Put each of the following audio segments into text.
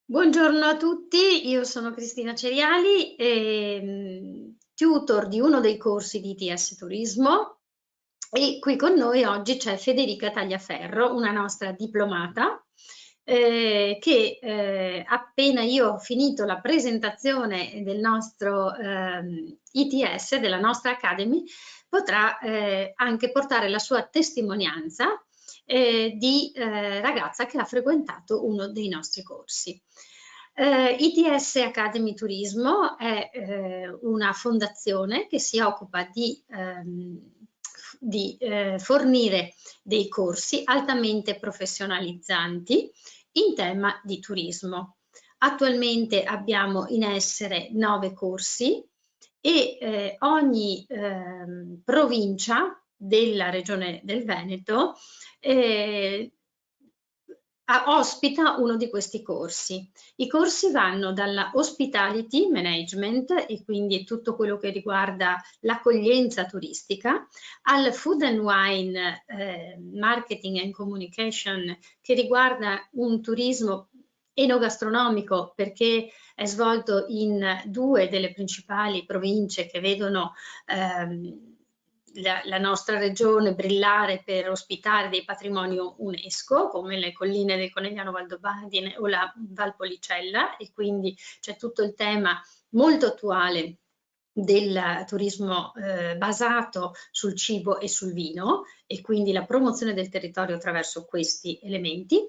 Buongiorno a tutti, io sono Cristina Ceriali, tutor di uno dei corsi di ITS Turismo e qui con noi oggi c'è Federica Tagliaferro, una nostra diplomata, che appena io ho finito la presentazione del nostro ITS, della nostra Academy, potrà anche portare la sua testimonianza di ragazza che ha frequentato uno dei nostri corsi. ITS Academy Turismo è una fondazione che si occupa di fornire dei corsi altamente professionalizzanti in tema di turismo. Attualmente abbiamo in essere 9 corsi e ogni provincia della regione del Veneto ospita uno di questi corsi. I corsi vanno dalla hospitality management, e quindi tutto quello che riguarda l'accoglienza turistica, al food and wine marketing and communication, che riguarda un turismo enogastronomico perché è svolto in 2 delle principali province che vedono la nostra regione brillare per ospitare dei patrimoni UNESCO come le colline del Conegliano Valdobadine o la Valpolicella, e quindi c'è tutto il tema molto attuale del turismo basato sul cibo e sul vino, e quindi la promozione del territorio attraverso questi elementi.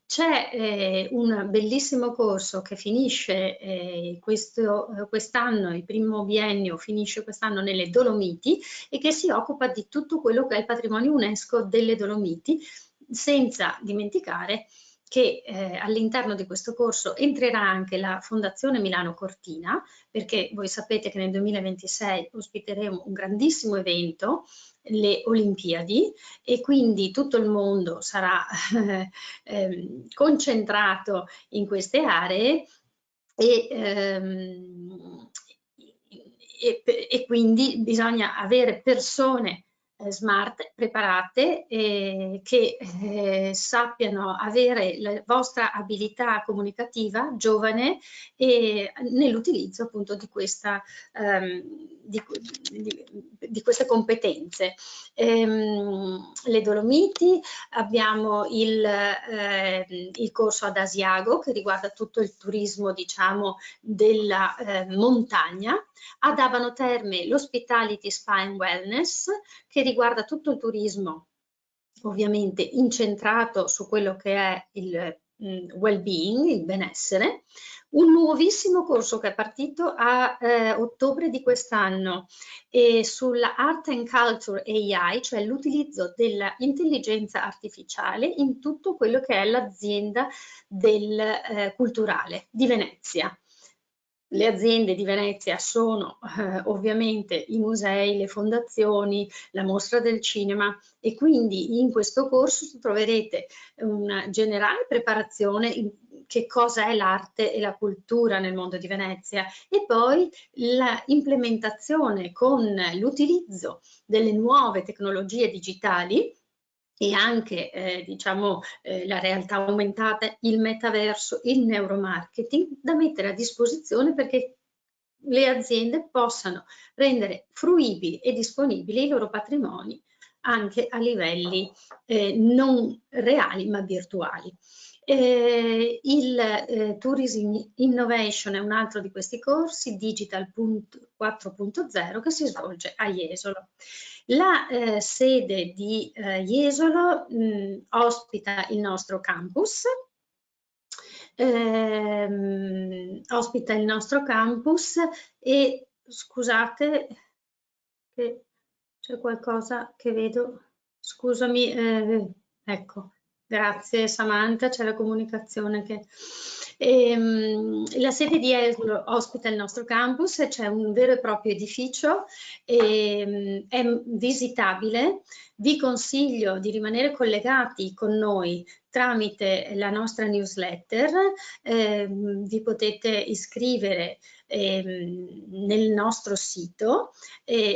C'è un bellissimo corso che finisce quest'anno, il primo biennio finisce quest'anno nelle Dolomiti, e che si occupa di tutto quello che è il patrimonio UNESCO delle Dolomiti, senza dimenticare che all'interno di questo corso entrerà anche la Fondazione Milano Cortina, perché voi sapete che nel 2026 ospiteremo un grandissimo evento, le Olimpiadi, e quindi tutto il mondo sarà concentrato in queste aree e, e quindi bisogna avere persone smart, preparate, che sappiano avere la vostra abilità comunicativa giovane nell'utilizzo appunto di di queste competenze. Le Dolomiti, abbiamo il corso ad Asiago che riguarda tutto il turismo, diciamo, della montagna. Ad Abano Terme l'Hospitality Spa and Wellness, che riguarda tutto il turismo, ovviamente incentrato su quello che è il well-being, il benessere. Un nuovissimo corso che è partito a ottobre di quest'anno sulla Art and Culture AI, cioè l'utilizzo dell'intelligenza artificiale in tutto quello che è l'azienda del culturale di Venezia. Le aziende di Venezia sono ovviamente i musei, le fondazioni, la mostra del cinema, e quindi in questo corso troverete una generale preparazione in che cosa è l'arte e la cultura nel mondo di Venezia, e poi la implementazione con l'utilizzo delle nuove tecnologie digitali e anche diciamo la realtà aumentata, il metaverso, il neuromarketing, da mettere a disposizione perché le aziende possano rendere fruibili e disponibili i loro patrimoni anche a livelli non reali ma virtuali. Il Tourism Innovation è un altro di questi corsi, Digital 4.0, che si svolge a Jesolo. La sede di Jesolo ospita il nostro campus, e scusate che c'è qualcosa che vedo, scusami, ecco, grazie Samantha, c'è la comunicazione che... la sede di Jesolo ospita il nostro campus, c'è un vero e proprio edificio, è visitabile. Vi consiglio di rimanere collegati con noi tramite la nostra newsletter, vi potete iscrivere nel nostro sito,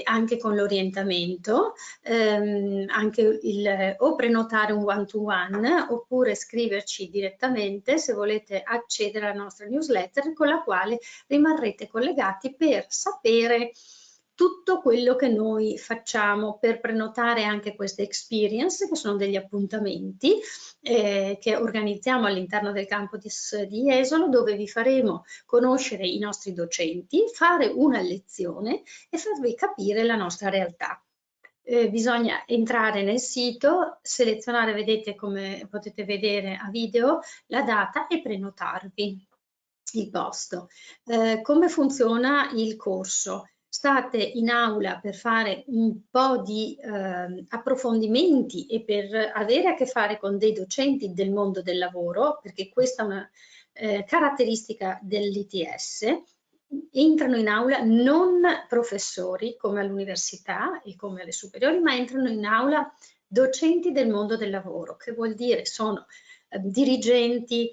anche con l'orientamento, anche o prenotare un one-to-one oppure scriverci direttamente se volete accedere alla nostra newsletter, con la quale rimarrete collegati per sapere tutto quello che noi facciamo, per prenotare anche queste experience, che sono degli appuntamenti che organizziamo all'interno del campus di Jesolo, dove vi faremo conoscere i nostri docenti, fare una lezione e farvi capire la nostra realtà. Bisogna entrare nel sito, selezionare, vedete come potete vedere a video, la data e prenotarvi il posto. Come funziona il corso? State in aula per fare un po' di approfondimenti e per avere a che fare con dei docenti del mondo del lavoro, perché questa è una caratteristica dell'ITS. Entrano in aula non professori come all'università e come alle superiori, ma entrano in aula docenti del mondo del lavoro, che vuol dire sono dirigenti,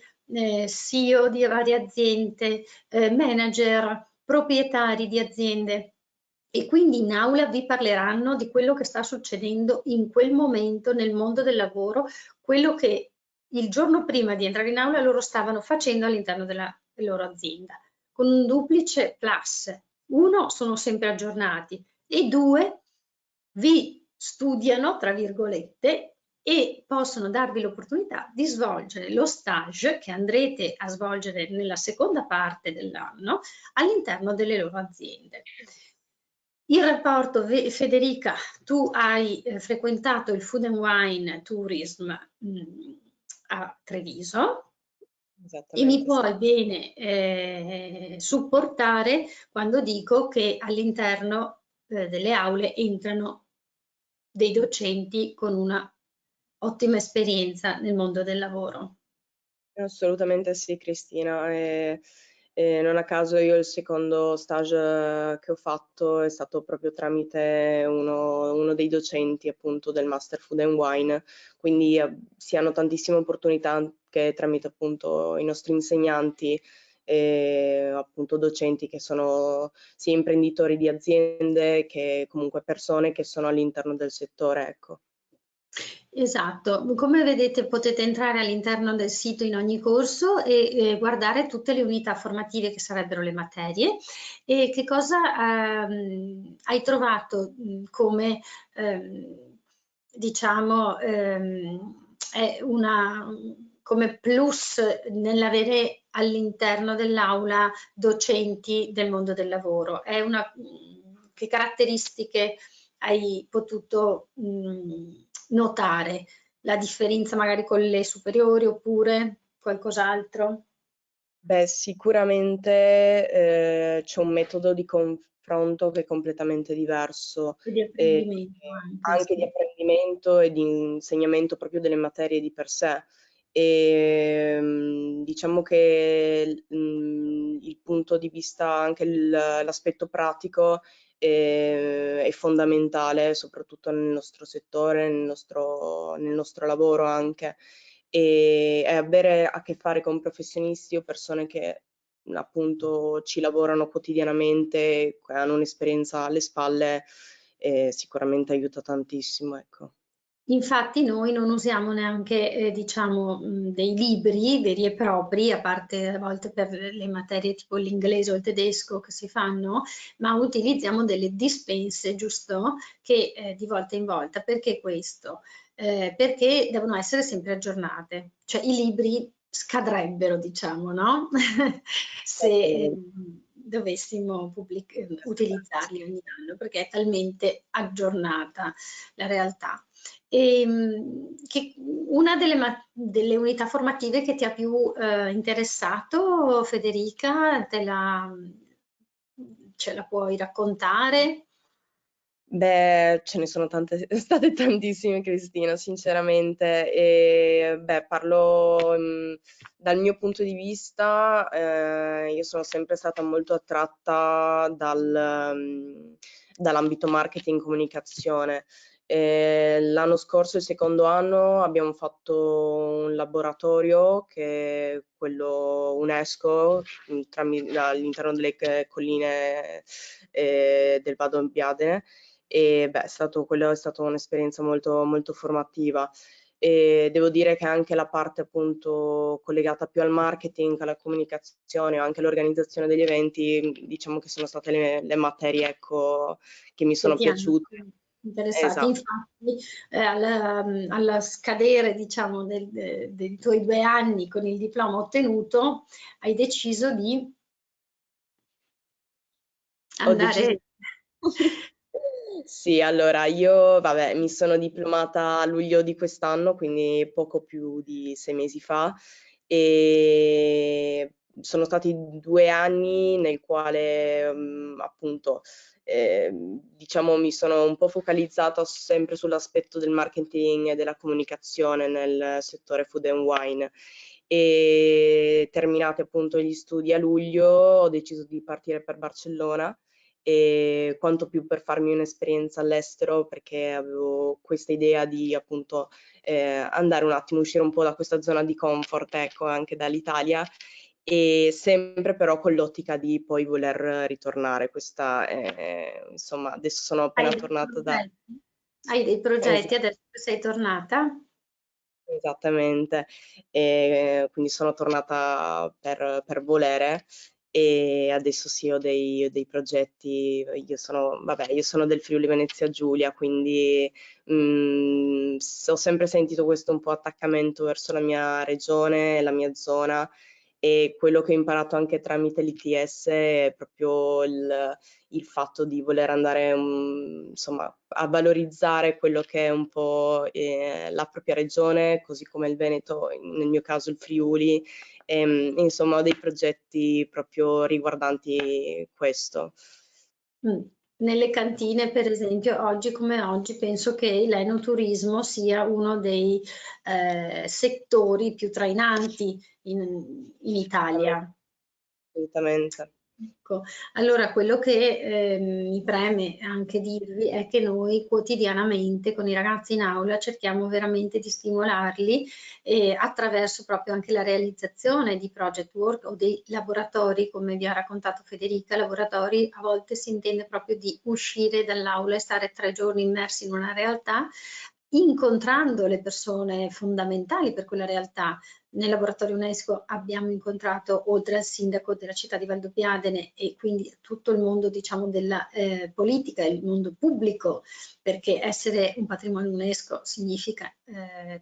CEO di varie aziende, manager, proprietari di aziende, e quindi in aula vi parleranno di quello che sta succedendo in quel momento nel mondo del lavoro, quello che il giorno prima di entrare in aula loro stavano facendo all'interno della loro azienda, con un duplice plus: uno, sono sempre aggiornati, e due, vi studiano, tra virgolette, e possono darvi l'opportunità di svolgere lo stage che andrete a svolgere nella seconda parte dell'anno all'interno delle loro aziende. Il rapporto, Federica, tu hai frequentato il Food and Wine Tourism a Treviso e mi puoi bene supportare quando dico che all'interno delle aule entrano dei docenti con una ottima esperienza nel mondo del lavoro. Assolutamente sì, Cristina. Non a caso io il secondo stage che ho fatto è stato proprio tramite uno dei docenti appunto del Master Food and Wine, quindi si hanno tantissime opportunità anche tramite appunto i nostri insegnanti e appunto docenti che sono sia imprenditori di aziende che comunque persone che sono all'interno del settore, ecco. Esatto, come vedete potete entrare all'interno del sito in ogni corso e guardare tutte le unità formative che sarebbero le materie, e che cosa hai trovato come diciamo è come plus nell'avere all'interno dell'aula docenti del mondo del lavoro. Che caratteristiche hai potuto notare? La differenza magari con le superiori oppure qualcos'altro? Beh, sicuramente c'è un metodo di confronto che è completamente diverso, E di apprendimento anche, anche di sì. apprendimento e di insegnamento proprio delle materie di per sé. Diciamo che il punto di vista, anche l'aspetto pratico è fondamentale, soprattutto nel nostro settore, nel nostro lavoro anche. E avere a che fare con professionisti o persone che appunto ci lavorano quotidianamente, hanno un'esperienza alle spalle, sicuramente aiuta tantissimo, ecco. Infatti noi non usiamo neanche, diciamo, dei libri veri e propri, a parte a volte per le materie tipo l'inglese o il tedesco che si fanno, ma utilizziamo delle dispense, giusto? Che di volta in volta. Perché questo? Perché devono essere sempre aggiornate, cioè i libri scadrebbero, diciamo, no? Se dovessimo utilizzarli ogni anno, perché è talmente aggiornata la realtà. Una delle unità formative che ti ha più interessato, Federica, ce la puoi raccontare? Beh, ce ne sono state tantissime, Cristina, sinceramente. E, beh, parlo dal mio punto di vista, io sono sempre stata molto attratta dall'ambito marketing comunicazione. L'anno scorso, il secondo anno, abbiamo fatto un laboratorio che è quello UNESCO all'interno delle colline del Vado Biadene, e beh, quello è stata un'esperienza molto, molto formativa. E devo dire che anche la parte appunto collegata più al marketing, alla comunicazione, anche all'organizzazione degli eventi, diciamo che sono state le materie, ecco, che mi Che sono ti hanno piaciute. interessati. Esatto, Infatti, alla scadere, diciamo, dei tuoi 2 anni con il diploma ottenuto, hai deciso di ho deciso. andare Sì, allora io, vabbè, mi sono diplomata a luglio di quest'anno, quindi poco più di 6 mesi fa, e sono stati 2 anni nel quale appunto diciamo mi sono un po' focalizzata sempre sull'aspetto del marketing e della comunicazione nel settore food and wine. E terminati appunto gli studi a luglio ho deciso di partire per Barcellona, e quanto più per farmi un'esperienza all'estero, perché avevo questa idea di appunto andare un attimo, uscire un po' da questa zona di comfort, ecco, anche dall'Italia, e sempre però con l'ottica di poi voler ritornare. Questa insomma, adesso sono hai appena dei tornata da... progetti? Hai dei progetti adesso che sei tornata? Esattamente, quindi sono tornata per volere, e adesso sì ho dei progetti. Io sono del Friuli Venezia Giulia, quindi ho sempre sentito questo un po' attaccamento verso la mia regione, la mia zona, e quello che ho imparato anche tramite l'ITS è proprio il fatto di voler andare insomma, a valorizzare quello che è un po' la propria regione, così come il Veneto, nel mio caso il Friuli, insomma ho dei progetti proprio riguardanti questo. Mh. Nelle cantine, per esempio, oggi come oggi, penso che l'enoturismo sia uno dei settori più trainanti in Italia. Assolutamente. Ecco, allora quello che mi preme anche dirvi è che noi quotidianamente con i ragazzi in aula cerchiamo veramente di stimolarli attraverso proprio anche la realizzazione di project work o dei laboratori, come vi ha raccontato Federica. Laboratori, a volte si intende proprio di uscire dall'aula e stare 3 giorni immersi in una realtà, incontrando le persone fondamentali per quella realtà. Nel laboratorio UNESCO abbiamo incontrato, oltre al sindaco della città di Valdobbiadene e quindi tutto il mondo, diciamo, della politica, il mondo pubblico, perché essere un patrimonio UNESCO significa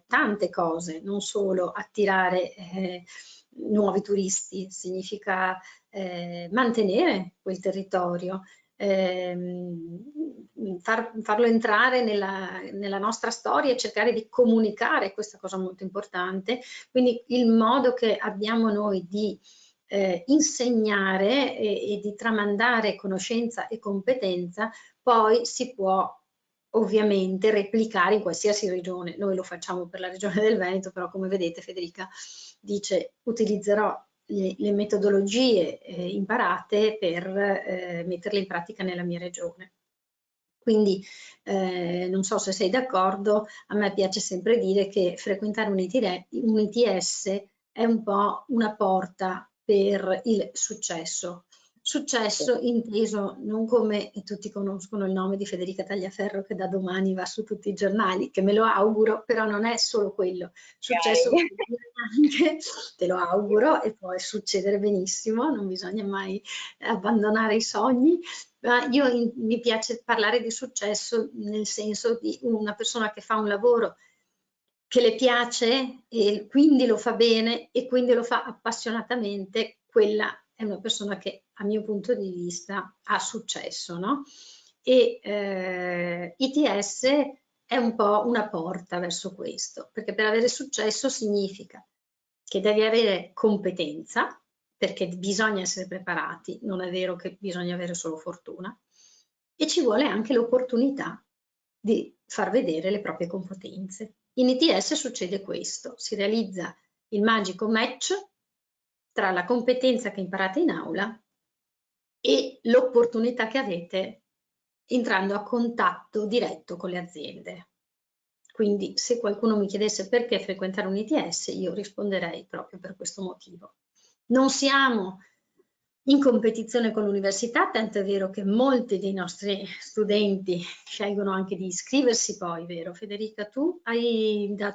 tante cose, non solo attirare nuovi turisti, significa mantenere quel territorio, farlo entrare nella nostra storia e cercare di comunicare questa cosa molto importante. Quindi il modo che abbiamo noi di insegnare e di tramandare conoscenza e competenza poi si può ovviamente replicare in qualsiasi regione. Noi lo facciamo per la regione del Veneto, però come vedete Federica dice utilizzerò le metodologie imparate per metterle in pratica nella mia regione. Quindi non so se sei d'accordo, a me piace sempre dire che frequentare un ITS è un po' una porta per il successo. Successo inteso non come tutti conoscono il nome di Federica Tagliaferro che da domani va su tutti i giornali, che me lo auguro, però non è solo quello. Successo vuol dire anche, te lo auguro e può succedere benissimo, non bisogna mai abbandonare i sogni, ma mi piace parlare di successo nel senso di una persona che fa un lavoro che le piace e quindi lo fa bene e quindi lo fa appassionatamente, quella è una persona che a mio punto di vista ha successo, no? E ITS è un po' una porta verso questo, perché per avere successo significa che devi avere competenza, perché bisogna essere preparati, non è vero che bisogna avere solo fortuna, e ci vuole anche l'opportunità di far vedere le proprie competenze. In ITS succede questo, si realizza il magico match tra la competenza che imparate in aula e l'opportunità che avete entrando a contatto diretto con le aziende. Quindi se qualcuno mi chiedesse perché frequentare un ITS, io risponderei proprio per questo motivo. Non siamo in competizione con l'università, tanto è vero che molti dei nostri studenti scelgono anche di iscriversi poi, vero Federica? Tu hai dato